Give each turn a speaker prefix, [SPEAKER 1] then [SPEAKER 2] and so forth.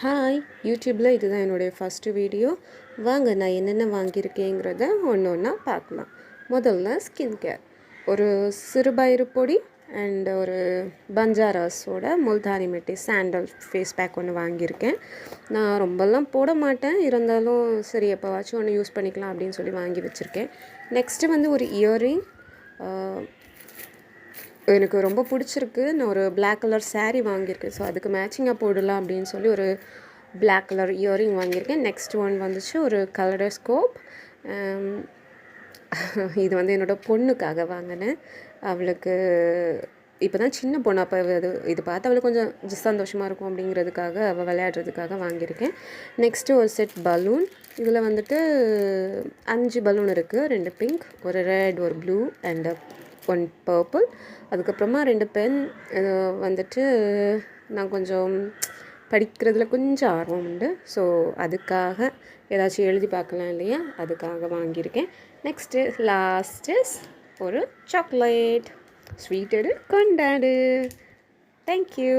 [SPEAKER 1] Hi யூடியூப்பில் இதுதான் என்னுடைய ஃபஸ்ட்டு வீடியோ. வாங்க நான் என்னென்ன வாங்கியிருக்கேங்கிறத ஒன்று ஒன்றா பார்க்கலாம். முதல்ல ஸ்கின் கேர், ஒரு சிறுபயிறு பொடி அண்ட் ஒரு பஞ்சாராஸோட முல்தானி மெட்டி சாண்டல் ஃபேஸ் பேக் ஒன்று வாங்கியிருக்கேன். நான் ரொம்பலாம் போட மாட்டேன், இருந்தாலும் சரி எப்போவாச்சும் ஒன்று யூஸ் பண்ணிக்கலாம் அப்படின்னு சொல்லி வாங்கி வச்சுருக்கேன். நெக்ஸ்ட்டு வந்து ஒரு இயரிங் எனக்கு ரொம்ப பிடிச்சிருக்கு. நான் ஒரு பிளாக் கலர் saree வாங்கியிருக்கேன். ஸோ அதுக்கு மேட்சிங்காக போடலாம் அப்படின்னு சொல்லி ஒரு பிளாக் கலர் இயரிங் வாங்கியிருக்கேன். நெக்ஸ்ட் ஒன் வந்துச்சு ஒரு கலடோஸ்கோப். இது வந்து என்னோடய பொண்ணுக்காக வாங்கினேன். அவளுக்கு இப்போ தான் சின்ன பொண்ணு, அப்போ இது பார்த்து அவளுக்கு கொஞ்சம் சந்தோஷமாக இருக்கும் அப்படிங்கிறதுக்காக அவள் விளையாடுறதுக்காக வாங்கியிருக்கேன். நெக்ஸ்ட்டு ஒரு செட் பலூன். இதில் வந்துட்டு 5 பலூன் இருக்குது. 2 பிங்க், ஒரு ரெட், ஒரு ப்ளூ அண்ட் 1 பர்பிள். அதுக்கப்புறமா 2 பென். வந்துட்டு நான் கொஞ்சம் படிக்கிறதுல கொஞ்சம் ஆர்வம் உண்டு. ஸோ அதுக்காக ஏதாச்சும் எழுதி பார்க்கலாம் இல்லையா, அதுக்காக வாங்கியிருக்கேன். நெக்ஸ்ட்டு லாஸ்ட்டு ஒரு சாக்லேட். ஸ்வீட் எடு கொண்டாடு. தேங்க்யூ.